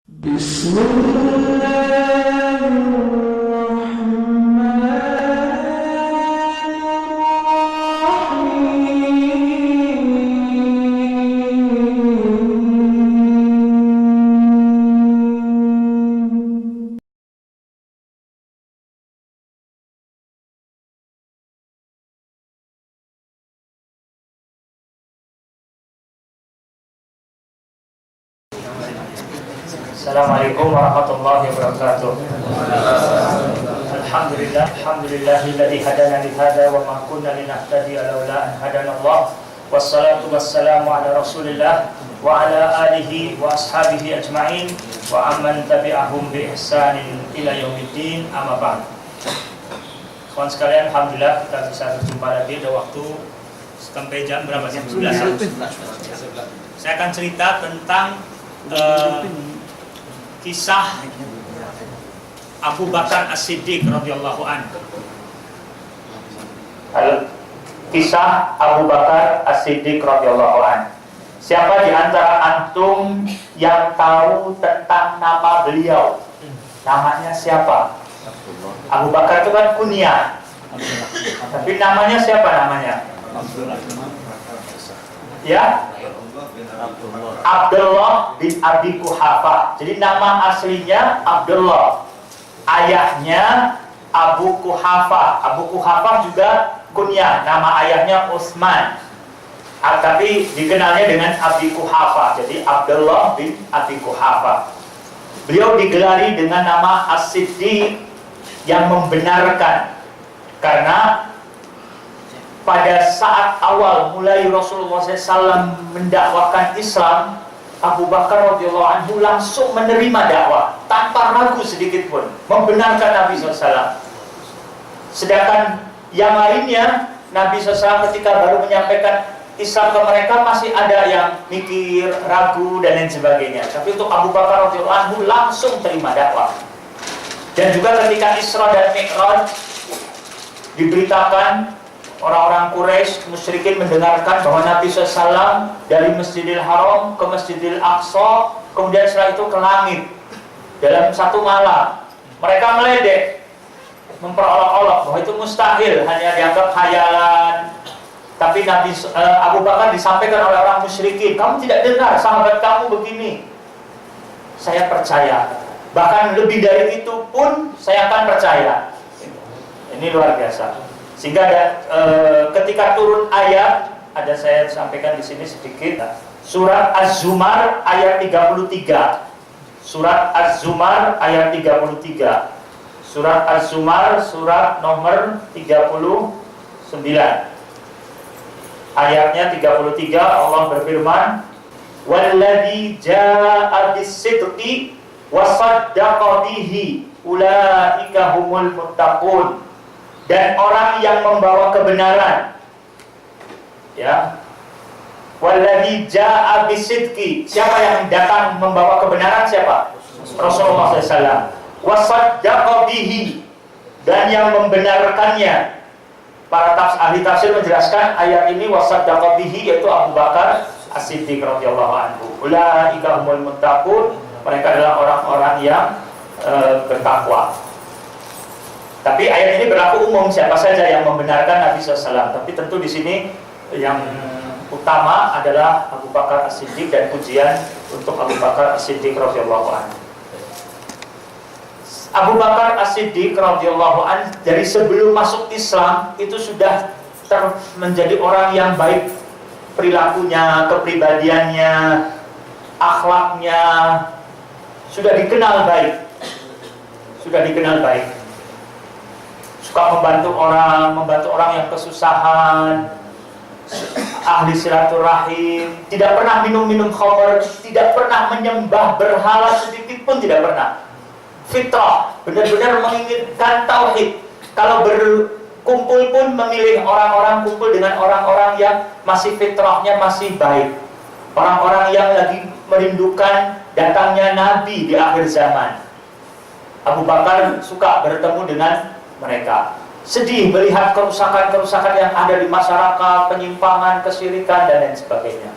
بسم الله الرحمن الرحيم. Assalamualaikum warahmatullahi wabarakatuh. Alhamdulillahilladzi hadana li hadza wa ma kunna linahtadiya laula an hadanallah. Wassalatu wassalamu ala Rasulillah wa ala alihi wa ashabihi ajma'in wa amman tabi'ahum bi ihsanin ila yaumiddin, amma ba'd. Kawan sekalian, alhamdulillah kita bisa berjumpa lagi. Ada waktu sampai jam berapa sih? 11. Saya akan cerita tentang kisah Abu Bakar As-Siddiq radhiyallahu anhu. Kisah Abu Bakar As-Siddiq radhiyallahu anhu. Siapa di antara antum yang tahu tentang nama beliau? Namanya siapa? Abu Bakar itu kan kunyah. Tapi namanya siapa namanya? Ya? Abdullah bin Abi Quhafah. Jadi nama aslinya Abdullah, ayahnya Abu Quhafah. Abu Quhafah juga kunyah, nama ayahnya Utsman, tapi dikenalnya dengan Abi Quhafah. Jadi Abdullah bin Abi Quhafah. Beliau digelari dengan nama As-Siddiq, yang membenarkan, karena pada saat awal mulai Rasulullah SAW mendakwakan Islam, Abu Bakar radhiyallahu anhu langsung menerima dakwah tanpa ragu sedikit pun, membenarkan Nabi SAW. Sedangkan yang lainnya, Nabi SAW ketika baru menyampaikan Islam ke mereka masih ada yang mikir, ragu dan lain sebagainya. Tapi untuk Abu Bakar radhiyallahu anhu langsung terima dakwah. Dan juga ketika Isra dan Mi'raj diberitakan, orang-orang Quraisy musyrikin mendengarkan bahwa Nabi SAW dari Masjidil Haram ke Masjidil Aqsa, kemudian setelah itu ke langit dalam satu malam. Mereka meledek, memperolok-olok bahwa itu mustahil, hanya dianggap khayalan. Tapi Abu Bakar disampaikan oleh orang musyrikin, kamu tidak dengar sahabat kamu begini. Saya percaya, bahkan lebih dari itu pun saya akan percaya. Ini luar biasa. Sehingga ketika turun ayat, ada saya sampaikan di sini sedikit. Surat Az-Zumar ayat 33. Surat Az-Zumar ayat 33. Surat Az-Zumar surat nomor 39. Ayatnya 33, Allah berfirman, "Walladzi jaa'a bis-sidqi wa saddaqa bihi ulaika humul muttaqun." Dan orang yang membawa kebenaran, ya, walladzi jaa'a bisidqi, siapa yang datang membawa kebenaran? Siapa? Rasulullah SAW. Wasaddaqa bihi, dan yang membenarkannya. Para ahli tafsir menjelaskan ayat ini wasaddaqa bihi yaitu Abu Bakar As-Siddiq radhiyallahu anhu. Ulaika humul muttaqun, mereka adalah orang-orang yang bertakwa. Tapi ayat ini berlaku umum, siapa saja yang membenarkan Nabi SAW. Tapi tentu di sini yang utama adalah Abu Bakar As-Siddiq, dan pujian untuk Abu Bakar As-Siddiq radhiyallahu anhu. Abu Bakar As-Siddiq radhiyallahu anhu dari sebelum masuk Islam itu sudah menjadi orang yang baik perilakunya, kepribadiannya, akhlaknya sudah dikenal baik. Sudah dikenal baik. Suka membantu orang yang kesusahan, ahli silaturahim, tidak pernah minum khamr, tidak pernah menyembah berhala sedikit pun, tidak pernah. Fitrah, benar-benar menginginkan tauhid. Kalau berkumpul pun memilih orang-orang, kumpul dengan orang-orang yang masih fitrahnya masih baik, orang-orang yang lagi merindukan datangnya Nabi di akhir zaman. Abu Bakar suka bertemu dengan mereka, sedih melihat kerusakan-kerusakan yang ada di masyarakat, penyimpangan, kesyirikan dan lain sebagainya.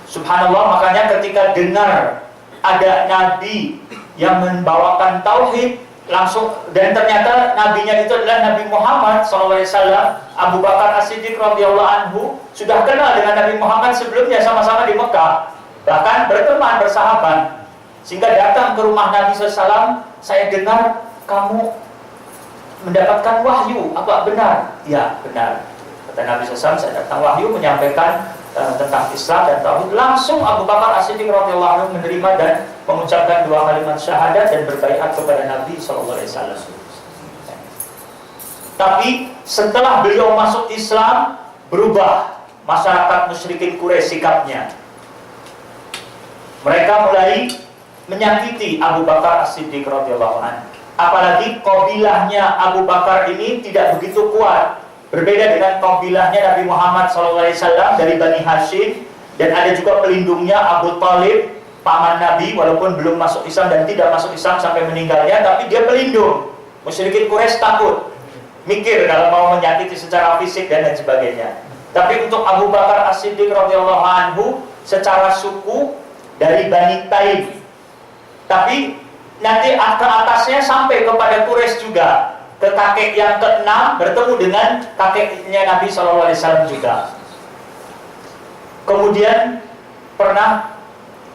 Subhanallah, makanya ketika dengar ada nabi yang membawakan tauhid langsung, dan ternyata nabinya itu adalah Nabi Muhammad SAW, Abu Bakar As-Siddiq radhiyallahu anhu sudah kenal dengan Nabi Muhammad sebelumnya, sama-sama di Mekah, bahkan berteman, bersahabat, sehingga datang ke rumah Nabi SAW. Saya dengar kamu mendapatkan wahyu, apa benar? Ya, benar. Kata Nabi SAW, saya datang wahyu menyampaikan tentang Islam dan tauhid. Langsung Abu Bakar As-Siddiq radhiyallahu anhu menerima dan mengucapkan 2 kalimat syahadat dan berbaiat kepada Nabi SAW. Tapi setelah beliau masuk Islam, berubah masyarakat musyrikin Quraisy sikapnya. Mereka mulai menyakiti Abu Bakar As-Siddiq radhiyallahu anhu. Apalagi kabilahnya Abu Bakar ini tidak begitu kuat, berbeda dengan kabilahnya Nabi Muhammad SAW dari Bani Hashim, dan ada juga pelindungnya Abu Thalib, paman Nabi, walaupun belum masuk Islam dan tidak masuk Islam sampai meninggalnya, tapi dia pelindung. Musyrikin Quraisy takut, mikir kalau mau menyakiti secara fisik dan lain sebagainya. Tapi untuk Abu Bakar As-Siddiq radhiyallahu anhu secara suku dari Bani Taim, tapi nanti ke atasnya sampai kepada Quraisy juga, ke kakek yang ke-6 bertemu dengan kakeknya Nabi SAW juga. Kemudian pernah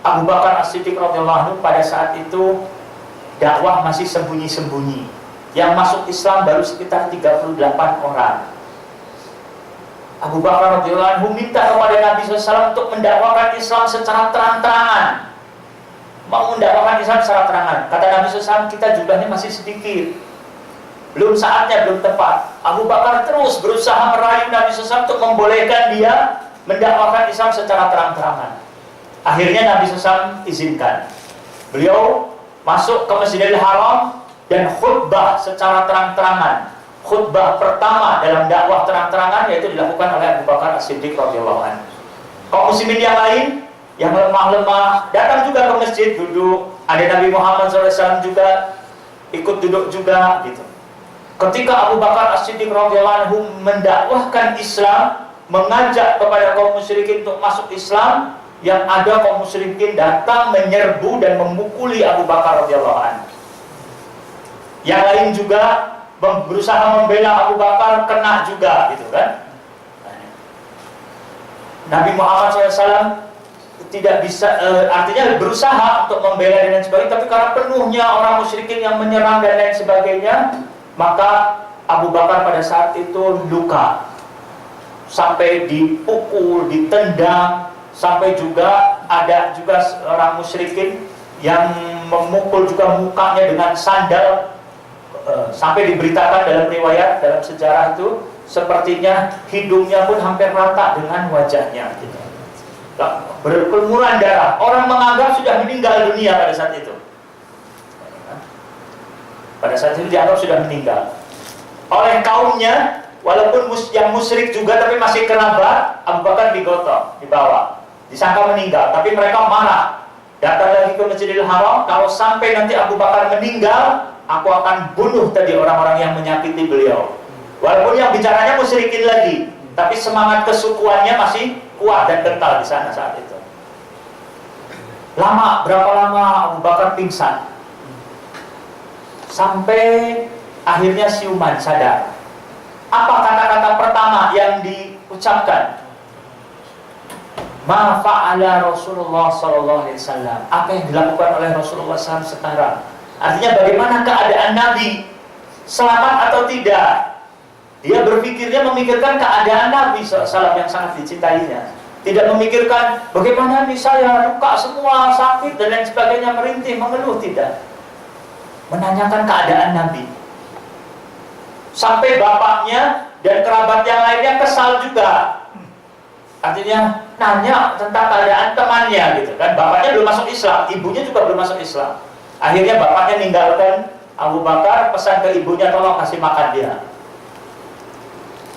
Abu Bakar As-Siddiq radhiyallahu anhu pada saat itu dakwah masih sembunyi-sembunyi. Yang masuk Islam baru sekitar 38 orang. Abu Bakar radhiyallahu anhu minta kepada Nabi SAW untuk mendakwakan Islam secara terang-terangan. Mau mendakwakan Islam secara terangan. Kata Nabi SAW, kita jumlahnya masih sedikit, belum saatnya, belum tepat. Abu Bakar terus berusaha merayu Nabi SAW untuk membolehkan dia mendakwakan Islam secara terang-terangan. Akhirnya Nabi SAW izinkan. Beliau masuk ke Masjidil Haram dan khutbah secara terang-terangan. Khutbah pertama dalam dakwah terang-terangan yaitu dilakukan oleh Abu Bakar As-Siddiq radhiyallahu anhu. Kaum muslimin yang lain yang lemah-lemah datang juga ke masjid, duduk. Ada Nabi Muhammad SAW juga ikut duduk juga gitu. Ketika Abu Bakar As-Siddiq radhiyallahu anhu mendakwahkan Islam, mengajak kepada kaum musyrikin untuk masuk Islam, yang ada kaum musyrikin datang menyerbu dan memukuli Abu Bakar radhiyallahu anhu. Yang lain juga berusaha membela Abu Bakar, kena juga gitu kan. Nabi Muhammad SAW tidak bisa, artinya berusaha untuk membela dan sebagainya, tapi karena penuhnya orang musyrikin yang menyerang dan lain sebagainya, maka Abu Bakar pada saat itu luka, sampai dipukul, ditendang, sampai juga ada juga orang musyrikin yang memukul juga mukanya dengan sandal, sampai diberitakan dalam riwayat, dalam sejarah itu sepertinya hidungnya pun hampir rata dengan wajahnya gitu. Berlumuran darah, orang menganggap sudah meninggal dunia pada saat itu. Pada saat itu dianggap sudah meninggal oleh kaumnya, walaupun yang musyrik juga, tapi masih kerabat. Abu Bakar digotong, dibawa, disangka meninggal, tapi mereka marah. Datang lagi ke Masjidil Haram, kalau sampai nanti Abu Bakar meninggal, aku akan bunuh tadi orang-orang yang menyakiti beliau. Walaupun yang bicaranya musyrikin lagi, tapi semangat kesukuannya masih kuat dan kental di sana saat itu. Berapa lama Abu Bakar pingsan, sampai akhirnya siuman, sadar. Apa kata-kata pertama yang diucapkan? Ma fa'ala Rasulullah sallallahu alaihi wasallam. Apa yang dilakukan oleh Rasulullah SAW sekarang? Artinya bagaimana keadaan Nabi? Selamat atau tidak? Dia berpikirnya memikirkan keadaan Nabi SAW yang sangat dicintainya. Tidak memikirkan bagaimana nih saya luka semua, sakit dan lain sebagainya, merintih, mengeluh, tidak. Menanyakan keadaan Nabi. Sampai bapaknya dan kerabat yang lainnya kesal juga. Artinya nanya tentang keadaan temannya gitu kan. Bapaknya belum masuk Islam, ibunya juga belum masuk Islam. Akhirnya bapaknya ninggalkan Abu Bakar, pesan ke ibunya tolong kasih makan dia.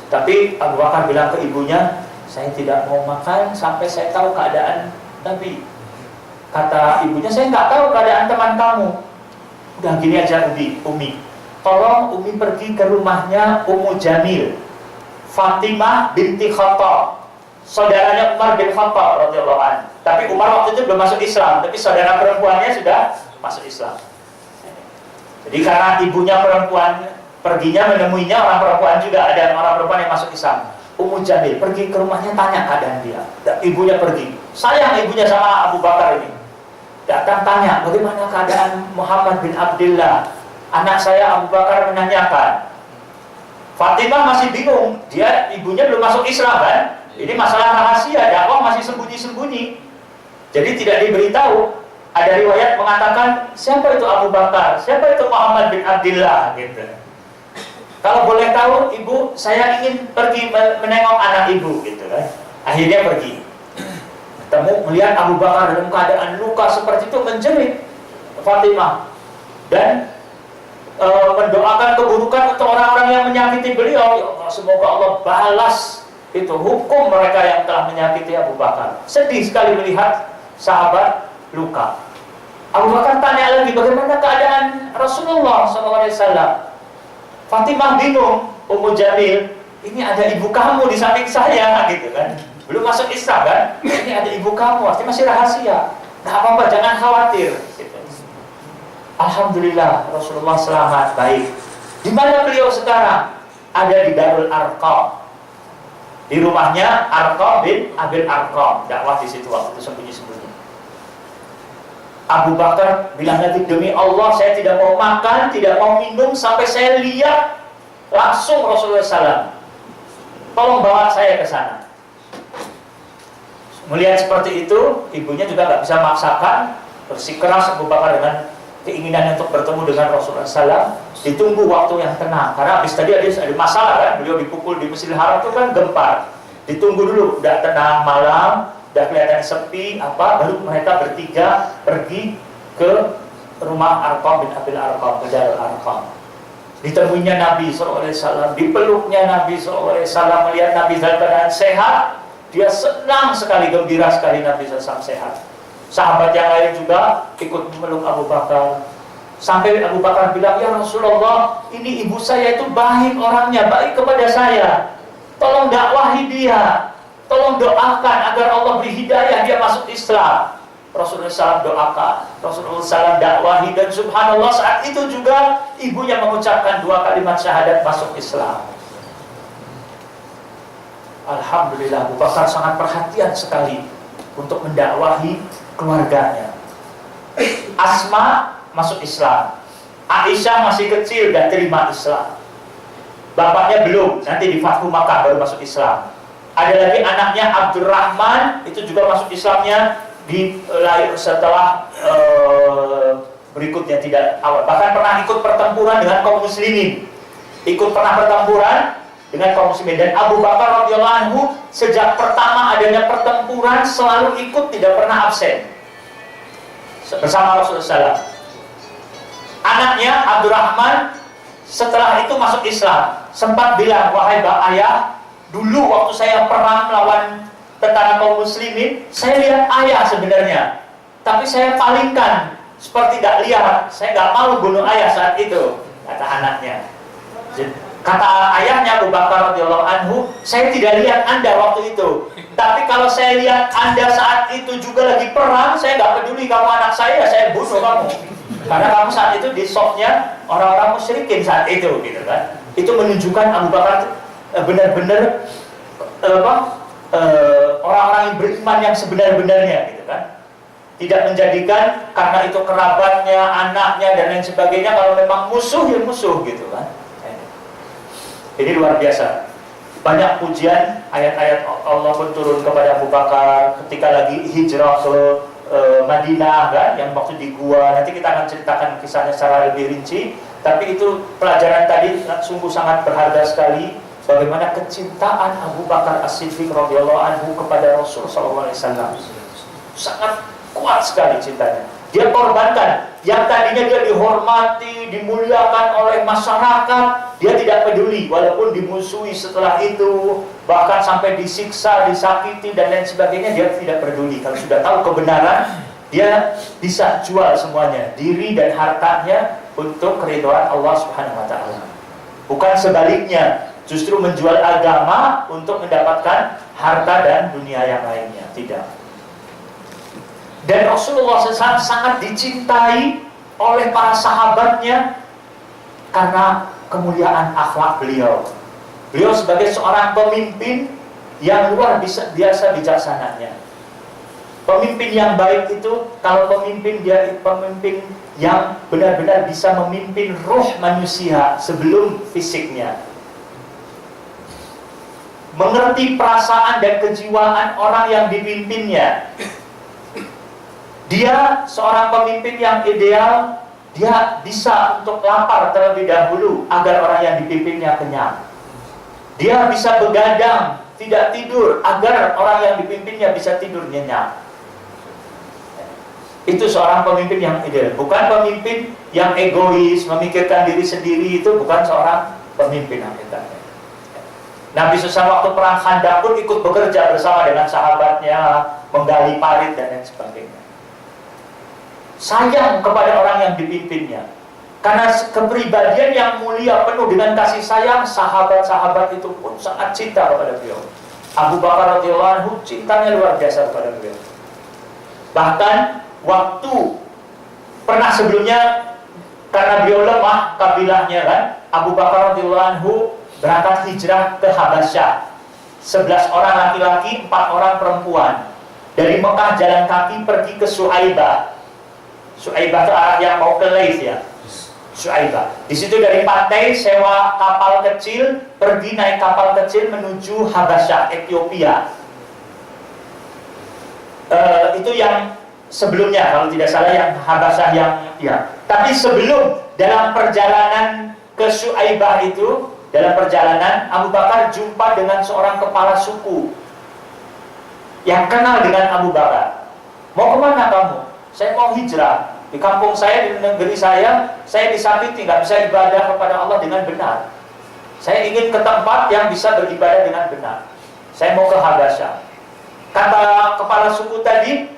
Tapi Abu Bakar bilang ke ibunya, saya tidak mau makan sampai saya tahu keadaan Nabi. Kata ibunya, saya nggak tahu keadaan teman kamu. Udah gini aja Umi, tolong Umi pergi ke rumahnya Ummu Jamil, Fatimah binti Khattab. saudaranya Umar bin Khattab radhiyallahu anhu. Tapi Umar waktu itu belum masuk Islam, tapi saudara perempuannya sudah masuk Islam. Jadi karena ibunya perempuan perginya menemuinya orang perempuan juga, ada orang perempuan yang masuk Islam. Ummu Jamil pergi ke rumahnya, tanya keadaan dia. Ibunya pergi, sayang ibunya sama Abu Bakar ini. Datang tanya, bagaimana keadaan Muhammad bin Abdullah, anak saya. Abu Bakar menanyakan. Fatimah masih bingung, dia ibunya belum masuk Islam kan. Ini masalah rahasia, dakwah masih sembunyi-sembunyi. Jadi tidak diberitahu. Ada riwayat mengatakan, siapa itu Abu Bakar, siapa itu Muhammad bin Abdullah gitu. Kalau boleh tahu, ibu, saya ingin pergi menengok anak ibu gitu kan. Akhirnya pergi. Ketemu, melihat Abu Bakar dalam keadaan luka seperti itu, menjerit Fatimah dan mendoakan keburukan untuk orang-orang yang menyakiti beliau. Ya Allah, semoga Allah balas itu hukum mereka yang telah menyakiti Abu Bakar. Sedih sekali melihat sahabat luka. Abu Bakar tanya lagi, bagaimana keadaan Rasulullah SAW? Fatimah bingung. Ummu Jamil, ini ada ibu kamu di samping saya gitu kan. Belum masuk Islam kan? Ini ada ibu kamu, artinya masih rahasia. Nah apa-apa, jangan khawatir gitu. Alhamdulillah Rasulullah selamat, baik. Di mana beliau sekarang? Ada di Darul Arqam. Di rumahnya Arqam bin Abil Arqam. Dakwah di situ waktu itu sembunyi-sembunyi. Abu Bakar bilang lagi, demi Allah saya tidak mau makan, tidak mau minum sampai saya lihat langsung Rasulullah SAW. Tolong bawa saya ke sana. Melihat seperti itu, ibunya juga nggak bisa maksakan. Bersikeras Abu Bakar dengan keinginan untuk bertemu dengan Rasulullah SAW. Ditunggu waktu yang tenang, karena habis tadi ada masalah kan, beliau dipukul di Masjidil Haram itu kan gempar. Ditunggu dulu, udah tenang malam, udah kelihatan sepi, baru mereka bertiga pergi ke rumah Arqam bin Abil Arqam, ke Darul Arqam. Ditemuinya Nabi SAW, dipeluknya Nabi SAW, melihat Nabi dalam keadaan sehat, dia senang sekali, gembira sekali Nabi SAW sehat. Sahabat yang lain juga ikut memeluk Abu Bakar. Sampai Abu Bakar bilang, ya Rasulullah, ini ibu saya itu baik orangnya, baik kepada saya. Tolong dakwahi dia, tolong doakan agar Allah beri hidayah dia masuk Islam. Rasulullah SAW doakan, Rasulullah SAW dakwahi, dan subhanallah saat itu juga ibunya mengucapkan 2 kalimat syahadat masuk Islam. Alhamdulillah, Abu Bakar sangat perhatian sekali untuk mendakwahi keluarganya. Asma masuk Islam, Aisyah masih kecil dan terima Islam. Bapaknya belum, nanti di Fathu Makkah baru masuk Islam. Ada lagi anaknya Abdurrahman, itu juga masuk Islamnya di setelah berikutnya, tidak awal. Bahkan pernah ikut pertempuran dengan kaum muslimin. Pernah pertempuran dengan kaum muslimin. Dan Abu Bakar radhiyallahu anhu sejak pertama adanya pertempuran selalu ikut, tidak pernah absen bersama Rasulullah SAW. Anaknya Abdurrahman setelah itu masuk Islam, sempat bilang, wahai ayah, dulu waktu saya perang melawan tentara kaum muslimin, saya lihat ayah sebenarnya, tapi saya palingkan seperti tidak lihat. Saya nggak mau bunuh ayah saat itu, kata anaknya. Kata ayahnya Abu Bakar radhiyallahu anhu, saya tidak lihat Anda waktu itu, tapi kalau saya lihat Anda saat itu juga lagi perang, saya nggak peduli kamu anak saya bunuh kamu. Karena kamu saat itu di sofnya orang-orang musyrikin saat itu, gitu kan? Itu menunjukkan Abu Bakar benar-benar orang-orang yang beriman yang sebenar-benarnya, gitu kan? Tidak menjadikan karena itu kerabatnya, anaknya dan lain sebagainya. Kalau memang musuh ya musuh, gitu kan? Ini luar biasa. Banyak pujian, ayat-ayat Allah pun turun kepada Abu Bakar ketika lagi hijrah ke Madinah kan, yang waktu di gua. Nanti kita akan ceritakan kisahnya secara lebih rinci. Tapi itu pelajaran tadi sungguh sangat berharga sekali. Bagaimana kecintaan Abu Bakar As-Siddiq radhiyallahu anhu kepada Rasul sallallahu alaihi wasallam. Sangat kuat sekali cintanya. Dia korbankan yang tadinya dia dihormati, dimuliakan oleh masyarakat, dia tidak peduli walaupun dimusuhi setelah itu, bahkan sampai disiksa, disakiti dan lain sebagainya, dia tidak peduli. Kalau sudah tahu kebenaran, dia bisa jual semuanya, diri dan hartanya untuk keridhaan Allah Subhanahu wa taala. Bukan sebaliknya, justru menjual agama untuk mendapatkan harta dan dunia yang lainnya, tidak. Dan Rasulullah SAW sangat dicintai oleh para sahabatnya karena kemuliaan akhlak beliau. Beliau sebagai seorang pemimpin yang luar biasa bijaksananya. Pemimpin yang baik itu, kalau pemimpin dia pemimpin yang benar-benar bisa memimpin ruh manusia sebelum fisiknya. Mengerti perasaan dan kejiwaan orang yang dipimpinnya. Dia seorang pemimpin yang ideal, dia bisa untuk lapar terlebih dahulu agar orang yang dipimpinnya kenyang. Dia bisa begadang, tidak tidur agar orang yang dipimpinnya bisa tidur nyenyak. Itu seorang pemimpin yang ideal, bukan pemimpin yang egois, memikirkan diri sendiri. Itu bukan seorang pemimpin yang ideal. Nabi SAW waktu perang Khandaq pun ikut bekerja bersama dengan sahabatnya, menggali parit dan lain sebagainya. Sayang kepada orang yang dipimpinnya, karena kepribadian yang mulia penuh dengan kasih sayang. Sahabat-sahabat itu pun sangat cinta kepada beliau. Abu Bakar radhiyallahu anhu cintanya luar biasa kepada beliau. Bahkan waktu pernah sebelumnya, karena beliau lemah kabilahnya kan, Abu Bakar radhiyallahu anhu berangkat hijrah ke Habasyah. 11 orang laki-laki, 4 orang perempuan. Dari Mekah jalan kaki pergi ke Su'aibah. Su'aibah itu arah yang mau ke Laith ya. Su'aibah. Di situ dari pantai sewa kapal kecil, pergi naik kapal kecil menuju Habasyah, Ethiopia. Itu yang sebelumnya, kalau tidak salah yang Habasyah yang ya. Tapi sebelum dalam perjalanan ke Su'aibah itu, dalam perjalanan Abu Bakar jumpa dengan seorang kepala suku yang kenal dengan Abu Bakar. Mau kemana kamu? Saya mau hijrah. Di kampung saya, di negeri saya disakiti, nggak bisa ibadah kepada Allah dengan benar. Saya ingin ke tempat yang bisa beribadah dengan benar. Saya mau ke Habasyah. Kata kepala suku tadi,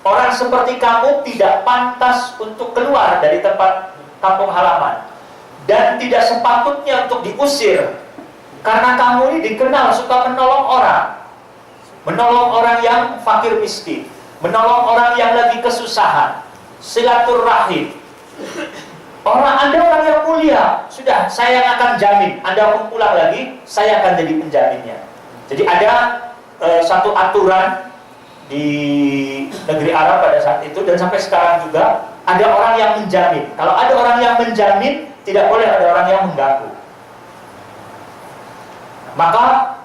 orang seperti kamu tidak pantas untuk keluar dari tempat kampung halaman, dan tidak sepatutnya untuk diusir, karena kamu ini dikenal suka menolong orang yang fakir miskin, menolong orang yang lagi kesusahan, silaturahim. Anda orang yang mulia. Sudah, saya yang akan jamin. Anda pun pulang lagi, saya akan jadi penjaminnya. Jadi ada satu aturan di negeri Arab pada saat itu, dan sampai sekarang juga ada orang yang menjamin. Kalau ada orang yang menjamin, tidak boleh ada orang yang mengganggu. Maka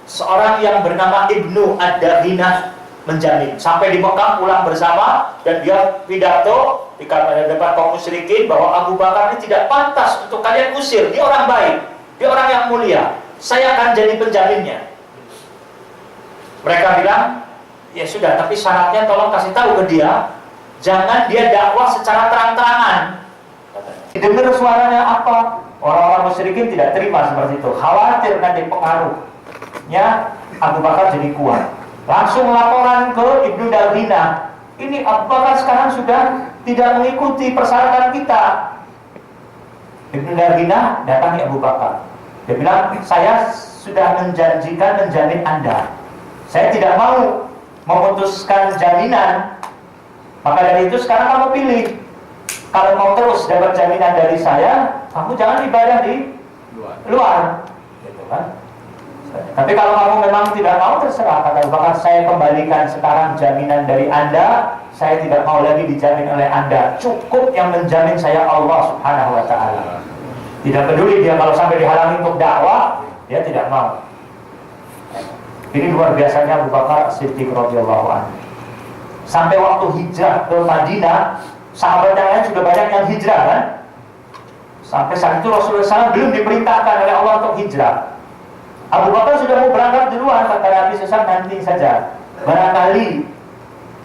seorang yang bernama Ibnu Ad-Dahinah menjamin. Sampai di Mekah pulang bersama, dan dia pidato di depan kaum musyrikin bahwa Abu Bakar ini tidak pantas untuk kalian usir. Dia orang baik, dia orang yang mulia. Saya akan jadi penjaminnya. Mereka bilang, ya sudah, tapi syaratnya tolong kasih tahu ke dia, jangan dia dakwah secara terang-terangan. Dengar suaranya apa? Orang-orang musyrikin tidak terima seperti itu. Khawatir nanti pengaruhnya Abu Bakar jadi kuat. Langsung laporan ke Ibnu Dahinah. Ini Abu Bakar sekarang sudah tidak mengikuti persyaratan kita. Ibnu Dahinah datangi Abu Bakar. Dia bilang, saya sudah menjamin Anda. Saya tidak mau memutuskan jaminan. Maka dari itu sekarang kamu pilih. Kalau mau terus dapat jaminan dari saya, kamu jangan ibadah di luar. Gitu kan? Tapi kalau kamu memang tidak mau, terserah. Kata Abu Bakar, saya kembalikan sekarang jaminan dari Anda. Saya tidak mau lagi dijamin oleh Anda. Cukup yang menjamin saya Allah Subhanahu wa ta'ala. Tidak peduli dia kalau sampai dihalangi untuk dakwah, dia tidak mau. Ini luar biasanya Abu Bakar Siddiq radhiyallahu anhu. Sampai waktu hijrah ke Madinah, sahabat yang lain sudah banyak yang hijrah kan? Sampai saat itu Rasulullah SAW belum diperintahkan oleh Allah untuk hijrah. Abu Bakar sudah mau berangkat duluan. Kata Nabi SAW, nanti saja, barangkali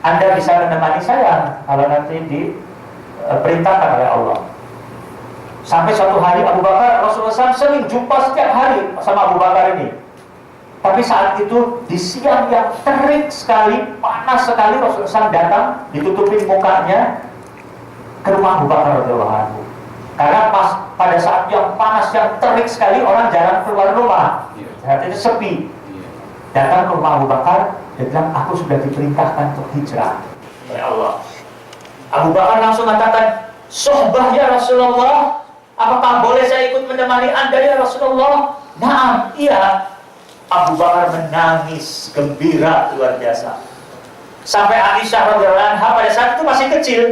Anda bisa menemani saya kalau nanti diperintahkan oleh Allah. Sampai suatu hari Abu Bakar, Rasulullah SAW sering jumpa setiap hari sama Abu Bakar ini. Tapi saat itu di siang yang terik sekali, panas sekali, Rasulullah SAW datang, ditutupin mukanya ke rumah Abu Bakar radhiyallahu anhu. Karena pada saat yang panas yang terik sekali, orang jarang keluar rumah. Saat itu sepi. datang ke rumah Abu Bakar dan bilang, aku sudah diperintahkan untuk hijrah oleh Allah. Abu Bakar langsung mengatakan, sohbah ya Rasulullah, apakah boleh saya ikut menemani Anda ya Rasulullah? Naam, iya. Abu Bakar menangis gembira luar biasa. Sampai Aisyah radhiyallahu anha pada saat itu masih kecil.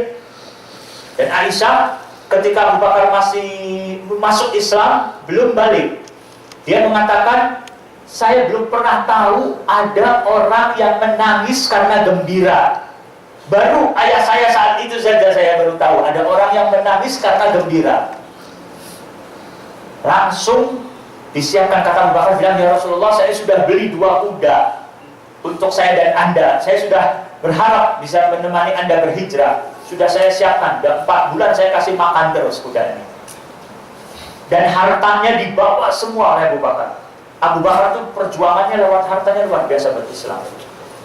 Dan Aisyah ketika Abu Bakar masih masuk Islam, belum balik, dia mengatakan, saya belum pernah tahu ada orang yang menangis karena gembira. Baru ayah saya saat itu saja saya baru tahu ada orang yang menangis karena gembira. Langsung disiapkan, kata Abu Bakar bilang, ya Rasulullah, saya sudah beli 2 kuda untuk saya dan Anda. Saya sudah berharap bisa menemani Anda berhijrah. Sudah saya siapkan, dan 4 bulan saya kasih makan terus kuda ini. Dan hartanya dibawa semua oleh Abu Bakar. Abu Bakar itu perjuangannya lewat hartanya luar biasa berislam.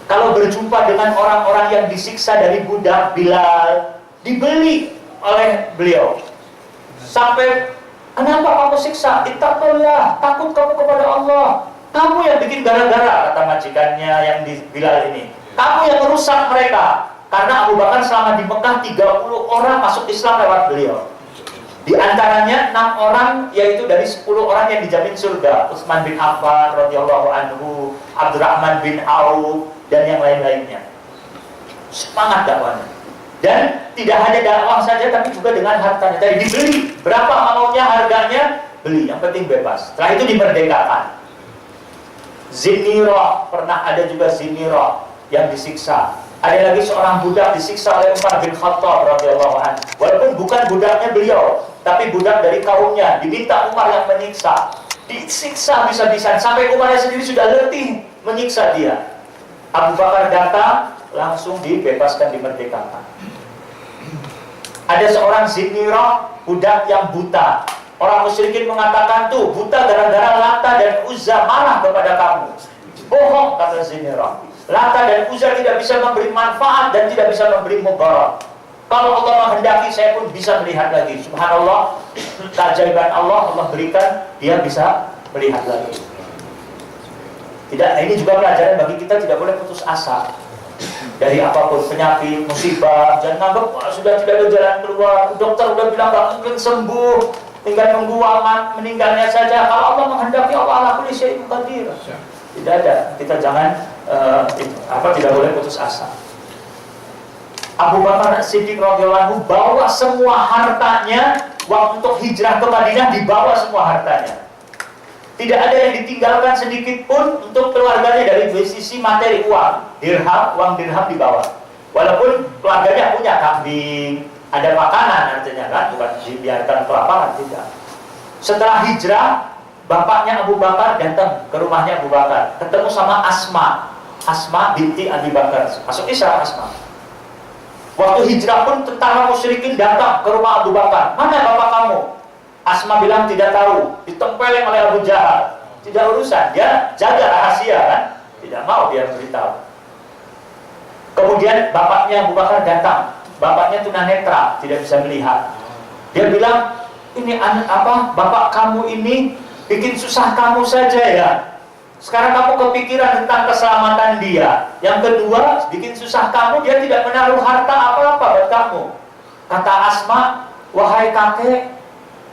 Kalau berjumpa dengan orang-orang yang disiksa dari budak Bilal, dibeli oleh beliau. Sampai, kenapa kamu siksa? Ittaqullah, takut kamu kepada Allah. Kamu yang bikin gara-gara, kata majikannya yang di Bilal ini. Kamu yang merusak mereka. Karena Abu Bakar selama di Mekah 30 orang masuk Islam lewat beliau. Di antaranya 6 orang, yaitu dari 10 orang yang dijamin surga. Utsman bin Affan radhiyallahu anhu, Abdurrahman bin Auf, dan yang lain-lainnya. Semangat dakwahnya. Dan tidak hanya dakwah saja, tapi juga dengan hartanya. Tadi dibeli, berapa maunya harganya, beli, yang penting bebas. Setelah itu dimerdekakan. Zinirah, pernah ada juga Zinirah yang disiksa. Ada lagi seorang budak disiksa oleh Umar bin Khattab radhiyallahu anhu. Walaupun bukan budaknya beliau, tapi budak dari kaumnya, diminta Umar yang menyiksa. Disiksa bisa-bisaan sampai Umarnya sendiri sudah letih menyiksa dia. Abu Bakar datang, langsung dibebaskan, dimerdekakan. Ada seorang Zinirah, budak yang buta. Orang musyrikin mengatakan, tuh buta gara-gara Lata dan Uzza marah kepada kamu. Bohong, kata Zinirah. Lata dan Uzza tidak bisa memberi manfaat dan tidak bisa memberi mudarat. Kalau Allah menghendaki, saya pun bisa melihat lagi. Subhanallah, keajaiban Allah, Allah berikan, dia bisa melihat lagi. Tidak, ini juga pelajaran bagi kita, tidak boleh putus asa dari apapun, penyakit, musibah. Jangan nganggap, sudah tidak ada jalan keluar, dokter udah bilang gak mungkin sembuh, tinggal nunggu meninggalnya saja. Kalau Allah menghendaki, Allah ala kulli syai'in qadir. Tidak ada, kita jangan tidak boleh putus asa. Abu Bakar Siddiq radhiyallahu anhu bawa semua hartanya waktu untuk hijrah ke Madinah, dibawa semua hartanya. Tidak ada yang ditinggalkan sedikit pun untuk keluarganya dari sisi materi uang dirham dibawa. Walaupun keluarganya punya kambing, ada makanan artinya kan, bukan dibiarkan kelaparan, tidak. Setelah hijrah, bapaknya Abu Bakar datang ke rumahnya Abu Bakar, ketemu sama Asma binti Abi Bakar, masuk Islam Asma. Waktu hijrah pun tentara musyrikin datang ke rumah Abu Bakar. Mana bapak kamu? Asma bilang tidak tahu, ditempeleng oleh Abu Jahal. Tidak urusan, dia jaga rahasia kan, tidak mau dia beritahu. Kemudian bapaknya Abu Bakar datang, bapaknya tunanetra, tidak bisa melihat. Dia bilang, ini bapak kamu ini bikin susah kamu saja ya. Sekarang kamu kepikiran tentang keselamatan dia. Yang kedua, bikin susah kamu, dia tidak menaruh harta apa-apa buat kamu. Kata Asma, wahai kakek,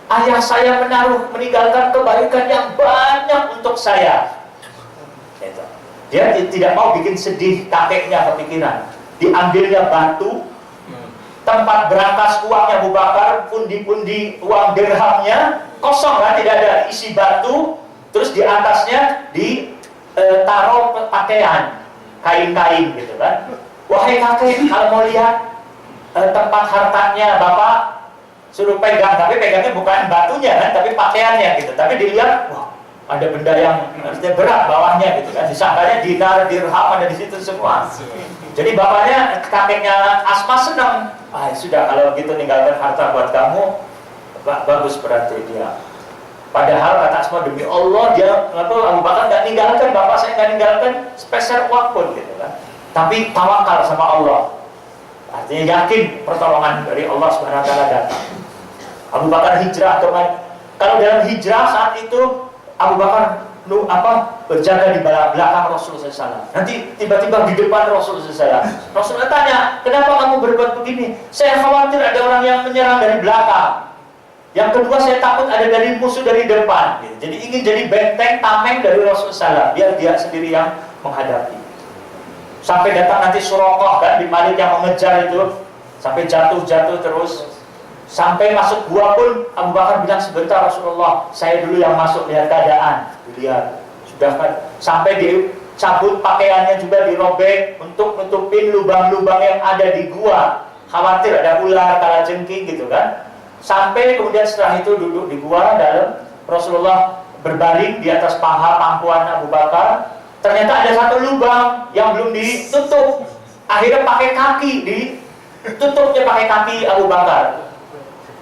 ayah saya meninggalkan kebaikan yang banyak untuk saya. Dia tidak mau bikin sedih kakeknya kepikiran. Diambilnya batu, tempat berangkas uangnya Abu Bakar, pundi-pundi uang dirhamnya kosong kan, tidak ada isi batu. Terus di atasnya ditaruh pakaian, kain-kain gitu kan. Wahai kakek, kalau mau lihat tempat hartanya bapak, suruh pegang, tapi pegangnya bukan batunya kan, tapi pakaiannya gitu. Tapi dilihat, wah, ada benda yang berat bawahnya gitu kan. Disangkanya dinar, dirham ada di situ semua. Jadi bapaknya, kakeknya Asma senang. Sudah kalau gitu tinggalkan harta buat kamu, bagus berarti dia. Padahal kata Asma, demi Allah dia Abu Bakar nggak ninggalkan, bapak saya nggak ninggalkan spesial uang pun gitu kan. Tapi tawakal sama Allah. Artinya yakin pertolongan dari Allah Subhanahu wa taala datang. Abu Bakar hijrah ke Madinah. Kalau dalam hijrah saat itu Abu Bakar berjaga di belakang Rasulullah SAW. Nanti tiba-tiba di depan Rasulullah SAW. Rasulullah tanya, kenapa kamu berbuat begini? Saya khawatir ada orang yang menyerang dari belakang. Yang kedua, saya takut ada dari musuh dari depan. Jadi ingin jadi benteng tameng dari Rasulullah SAW, biar dia sendiri yang menghadapi. Sampai datang nanti Suraqah kan, di Malik yang mengejar itu, sampai jatuh terus. Sampai masuk gua pun Abu Bakar bilang, sebentar Rasulullah, saya dulu yang masuk, lihat keadaan. Dilihat, sudah kan. Sampai dicabut pakaiannya juga, dirobek untuk nutupin lubang-lubang yang ada di gua. Khawatir ada ular, kalajengking gitu kan. Sampai kemudian setelah itu duduk di gua dalam, Rasulullah berbaring di atas paha pangkuan Abu Bakar. Ternyata ada satu lubang yang belum ditutup. Akhirnya pakai kaki, ditutupnya pakai kaki Abu Bakar.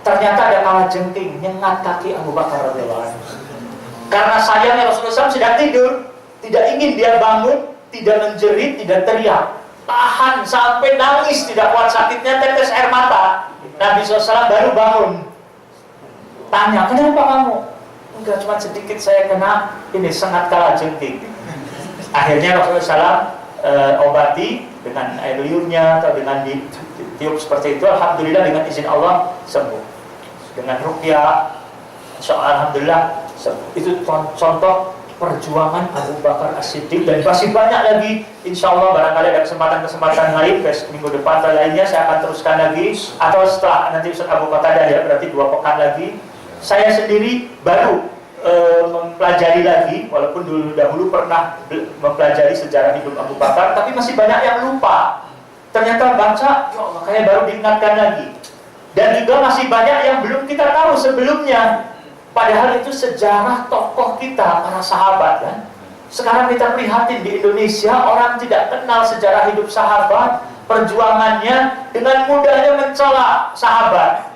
Ternyata ada kalajengking nyengat kaki Abu Bakar radhiyallahu anhu. Karena sayangnya Rasulullah SAW sedang tidur, tidak ingin dia bangun, tidak menjerit, tidak teriak, tahan sampai nangis, tidak kuat sakitnya, tetes air mata. Nabi SAW baru bangun. Tanya, kenapa kamu? Enggak, cuma sedikit saya kena ini sengat kalajengking. Akhirnya Rasulullah SAW obati dengan air liurnya atau dengan ditiup seperti itu. Alhamdulillah dengan izin Allah sembuh. Dengan ruqyah, alhamdulillah sembuh. Itu contoh perjuangan Abu Bakar As-Siddiq, dan masih banyak lagi. Insya Allah barangkali ada kesempatan lain, minggu depan atau lainnya saya akan teruskan lagi, atau setelah nanti Ustaz Abu Qatadah ya, berarti 2 pekan lagi. Saya sendiri baru mempelajari lagi, walaupun dahulu pernah mempelajari sejarah hidup Abu Bakar, tapi masih banyak yang lupa. Ternyata baca, ya Allah, kayak baru diingatkan lagi. Dan juga masih banyak yang belum kita tahu sebelumnya. Padahal itu sejarah tokoh kita, para sahabat kan. Sekarang kita prihatin di Indonesia, orang tidak kenal sejarah hidup sahabat, perjuangannya, dengan mudahnya mencela sahabat.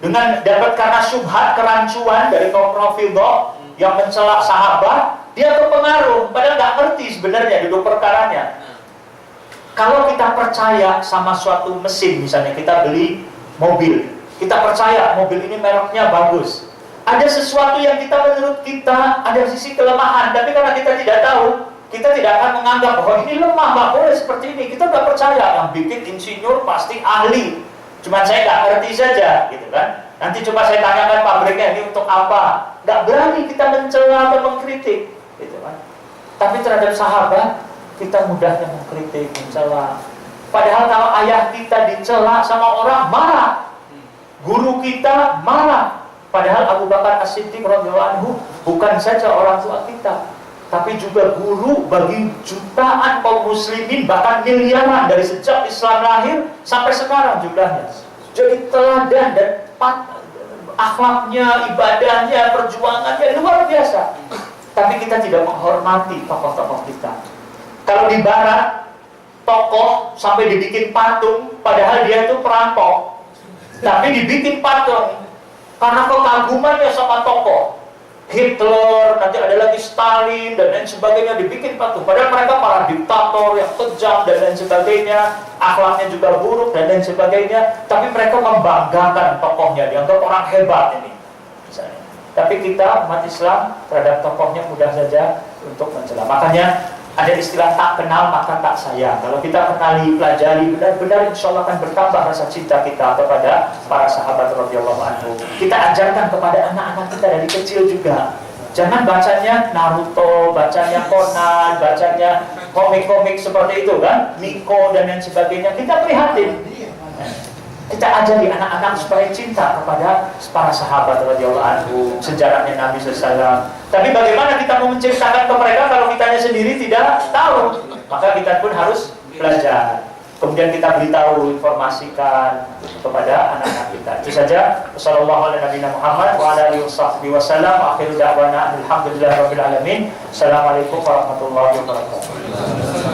Dengan dapat karena syubhat, kerancuan dari kaum Rafidhah yang mencela sahabat, dia terpengaruh, padahal nggak ngerti sebenarnya duduk perkaranya. Kalau kita percaya sama suatu mesin, misalnya kita beli mobil, kita percaya mobil ini mereknya bagus. Ada sesuatu yang menurut kita ada sisi kelemahan, tapi karena kita tidak tahu, kita tidak akan menganggap bahwa ini lemah, nggak boleh seperti ini. Kita nggak percaya, yang bikin insinyur pasti ahli. Cuma saya nggak ngerti saja, gitu kan. Nanti coba saya tanyakan pabriknya ini untuk apa. Nggak berani kita mencela atau mengkritik, gitu kan. Tapi terhadap sahabat, kita mudahnya mengkritik, mencela. Padahal kalau ayah kita dicela sama orang, marah. Guru kita marah. Padahal Abu Bakar As-Siddiq radhiyallahu anhu bukan saja orang tua kita, tapi juga guru bagi jutaan kaum muslimin, bahkan miliaran dari sejak Islam lahir sampai sekarang jumlahnya. Jadi teladan dan akhlaknya, ibadahnya, perjuangannya luar biasa. Tapi kita tidak menghormati tokoh-tokoh kita. Kalau di barat, tokoh sampai dibikin patung, padahal dia itu perampok, tapi dibikin patung karena kekagumannya sama tokoh. Hitler, nanti ada lagi Stalin dan lain sebagainya, dibikin patung. Padahal mereka para diktator yang kejam dan lain sebagainya, akhlaknya juga buruk dan lain sebagainya. Tapi mereka membanggakan tokohnya, dianggap orang hebat ini, misalnya. Tapi kita umat Islam terhadap tokohnya mudah saja untuk mencela. Makanya ada istilah tak kenal maka tak sayang. Kalau kita kenali, pelajari, benar-benar insya Allah akan bertambah rasa cinta kita kepada para sahabat radhiyallahu anhu. Kita ajarkan kepada anak-anak kita dari kecil juga. Jangan bacanya Naruto, bacanya Conan, bacanya komik-komik seperti itu kan, Miko dan lain sebagainya. Kita prihatin. Kita ajari anak-anak supaya cinta kepada para sahabat radhiyallahu anhu, sejarahnya Nabi SAW. Tapi bagaimana kita mau menceritakan ke mereka kalau kitanya sendiri tidak tahu? Maka kita pun harus belajar. Kemudian kita beritahu, informasikan kepada anak-anak kita. Itu saja. Wassalamualaikum warahmatullahi wabarakatuh.